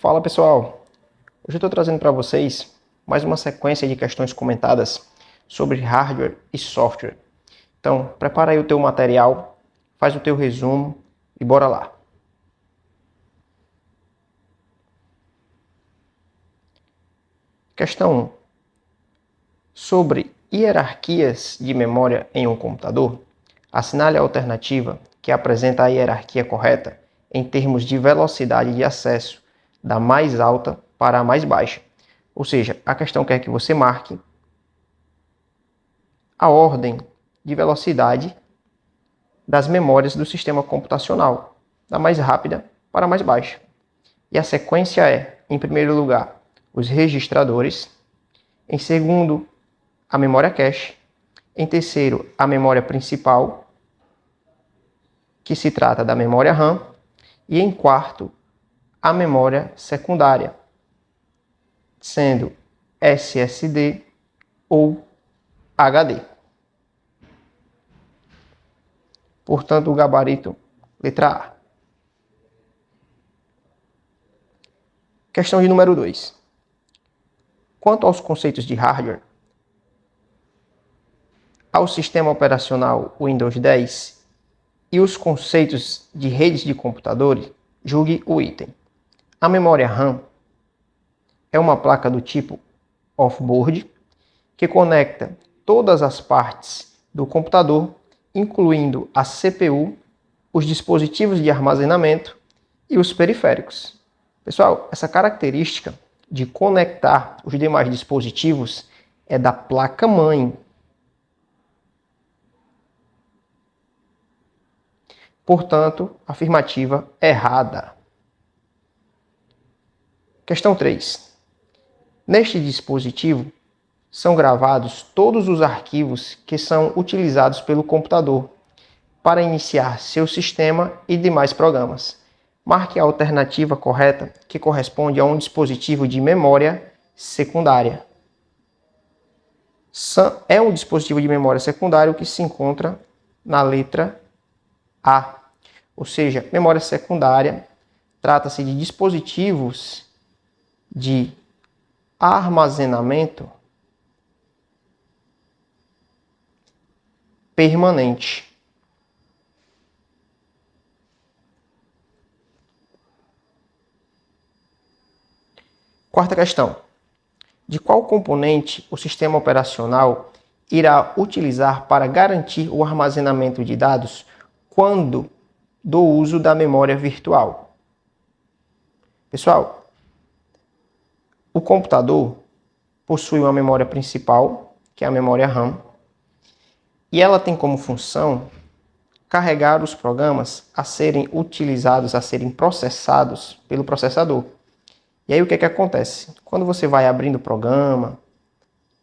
Fala pessoal, hoje eu estou trazendo para vocês mais uma sequência de questões comentadas sobre hardware e software. Então, prepara aí o teu material, faz o teu resumo e bora lá. Questão 1. Sobre hierarquias de memória em um computador, assinale a alternativa que apresenta a hierarquia correta em termos de velocidade de acesso, da mais alta para a mais baixa. Ou seja, a questão quer que você marque a ordem de velocidade das memórias do sistema computacional, da mais rápida para a mais baixa. E a sequência é, em primeiro lugar, os registradores, em segundo, a memória cache, em terceiro, a memória principal, que se trata da memória RAM, e em quarto, a memória secundária, sendo SSD ou HD. Portanto, o gabarito, letra A. Questão de número 2. Quanto aos conceitos de hardware, ao sistema operacional Windows 10 e os conceitos de redes de computadores, julgue o item. A memória RAM é uma placa do tipo off-board que conecta todas as partes do computador, incluindo a CPU, os dispositivos de armazenamento e os periféricos. Pessoal, essa característica de conectar os demais dispositivos é da placa-mãe. Portanto, afirmativa errada. Questão 3. Neste dispositivo são gravados todos os arquivos que são utilizados pelo computador para iniciar seu sistema e demais programas. Marque a alternativa correta que corresponde a um dispositivo de memória secundária. É um dispositivo de memória secundária que se encontra na letra A. Ou seja, memória secundária trata-se de dispositivos de armazenamento permanente. Quarta questão. De qual componente o sistema operacional irá utilizar para garantir o armazenamento de dados quando do uso da memória virtual? Pessoal, o computador possui uma memória principal, que é a memória RAM, e ela tem como função carregar os programas a serem utilizados, a serem processados pelo processador. E aí o que acontece? Quando você vai abrindo o programa,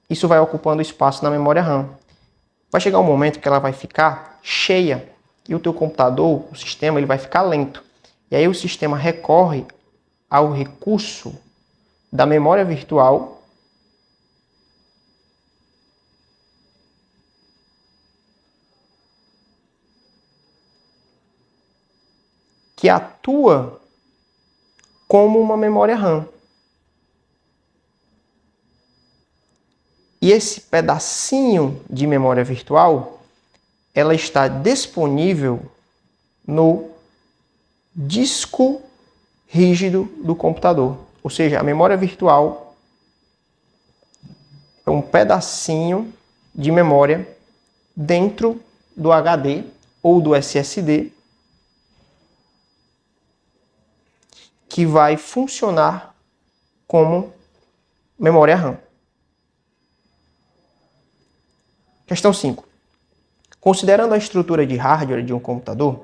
isso vai ocupando espaço na memória RAM. Vai chegar um momento que ela vai ficar cheia e o teu computador, o sistema, ele vai ficar lento. E aí o sistema recorre ao recurso da memória virtual que atua como uma memória RAM. E esse pedacinho de memória virtual, ela está disponível no disco rígido do computador. Ou seja, a memória virtual é um pedacinho de memória dentro do HD ou do SSD que vai funcionar como memória RAM. Questão 5. Considerando a estrutura de hardware de um computador,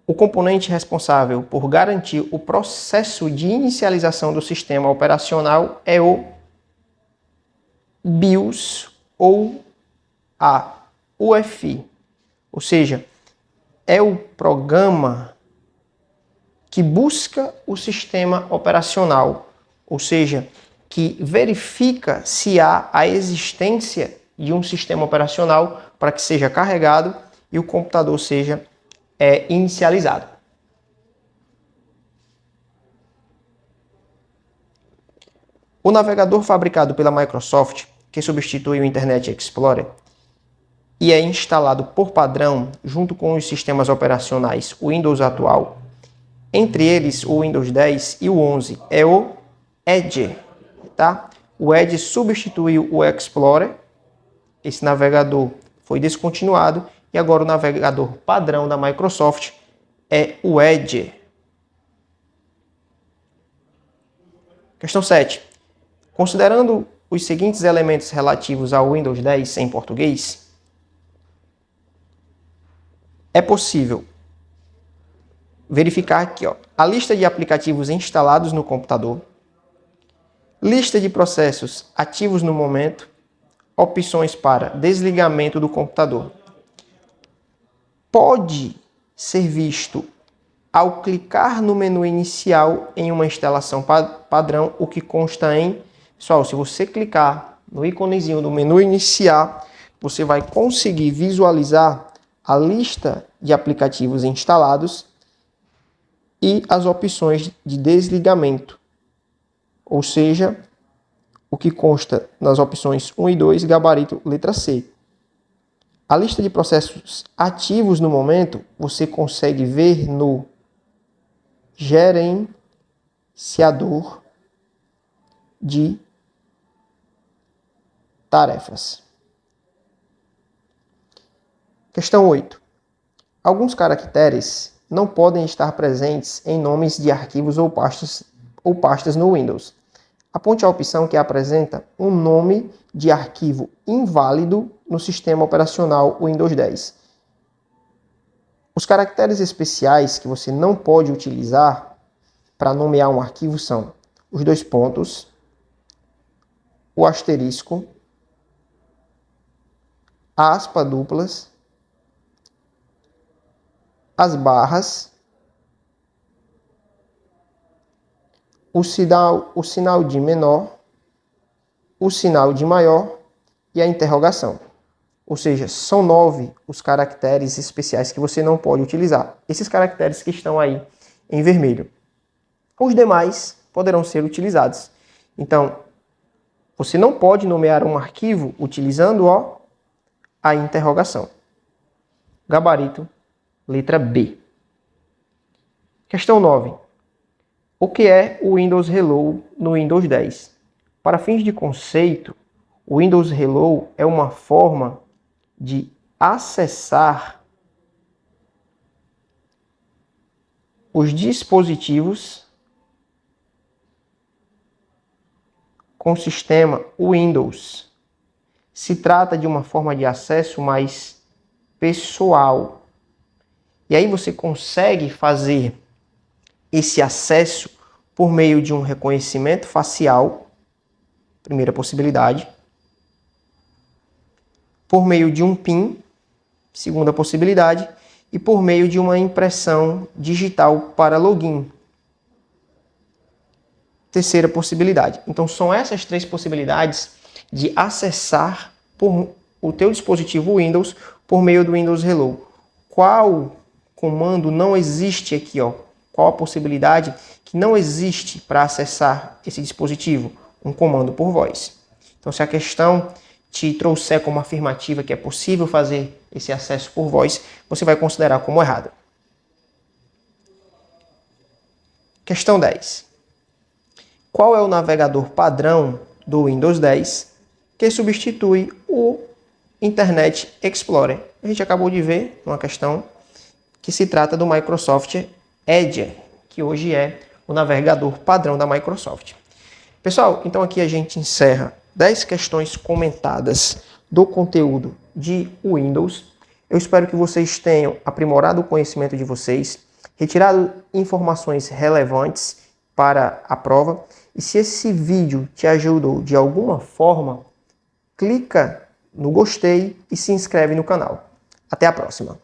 o componente responsável por garantir o processo de inicialização do sistema operacional é o BIOS ou a UEFI, ou seja, é o programa que busca o sistema operacional, ou seja, que verifica se há a existência de um sistema operacional para que seja carregado e o computador seja inicializado. O navegador fabricado pela Microsoft, que substitui o Internet Explorer, e é instalado por padrão junto com os sistemas operacionais Windows atual, entre eles o Windows 10 e o 11, é o Edge, tá? O Edge substituiu o Explorer, esse navegador foi descontinuado e agora o navegador padrão da Microsoft é o Edge. Questão 7. Considerando os seguintes elementos relativos ao Windows 10 em português, é possível verificar aqui, a lista de aplicativos instalados no computador, lista de processos ativos no momento, opções para desligamento do computador. Pode ser visto ao clicar no menu inicial em uma instalação padrão, o que consta em... Pessoal, se você clicar no íconezinho do menu iniciar, você vai conseguir visualizar a lista de aplicativos instalados e as opções de desligamento. Ou seja, o que consta nas opções 1 e 2, gabarito letra C. A lista de processos ativos no momento, você consegue ver no gerenciador de tarefas. Questão 8. Alguns caracteres não podem estar presentes em nomes de arquivos ou pastas no Windows. Aponte a opção que apresenta um nome de arquivo inválido no sistema operacional Windows 10. Os caracteres especiais que você não pode utilizar para nomear um arquivo são os 2 pontos, o asterisco, aspas duplas, as barras, o sinal de menor, o sinal de maior e a interrogação. Ou seja, são 9 os caracteres especiais que você não pode utilizar. Esses caracteres que estão aí em vermelho. Os demais poderão ser utilizados. Então, você não pode nomear um arquivo utilizando a interrogação. Gabarito, letra B. Questão 9. O que é o Windows Hello no Windows 10? Para fins de conceito, o Windows Hello é uma forma de acessar os dispositivos com sistema Windows. Se trata de uma forma de acesso mais pessoal. E aí você consegue fazer esse acesso por meio de um reconhecimento facial, primeira possibilidade. Por meio de um PIN, segunda possibilidade, e por meio de uma impressão digital para login, terceira possibilidade. Então são essas 3 possibilidades de acessar o teu dispositivo Windows por meio do Windows Hello. Qual comando não existe aqui, Qual a possibilidade que não existe para acessar esse dispositivo? Um comando por voz. Então se a questão te trouxer como afirmativa que é possível fazer esse acesso por voz, você vai considerar como errado. Questão 10. Qual é o navegador padrão do Windows 10 que substitui o Internet Explorer? A gente acabou de ver uma questão que se trata do Microsoft Edge, que hoje é o navegador padrão da Microsoft. Pessoal, então aqui a gente encerra 10 questões comentadas do conteúdo de Windows. Eu espero que vocês tenham aprimorado o conhecimento de vocês, retirado informações relevantes para a prova. E se esse vídeo te ajudou de alguma forma, clica no gostei e se inscreve no canal. Até a próxima!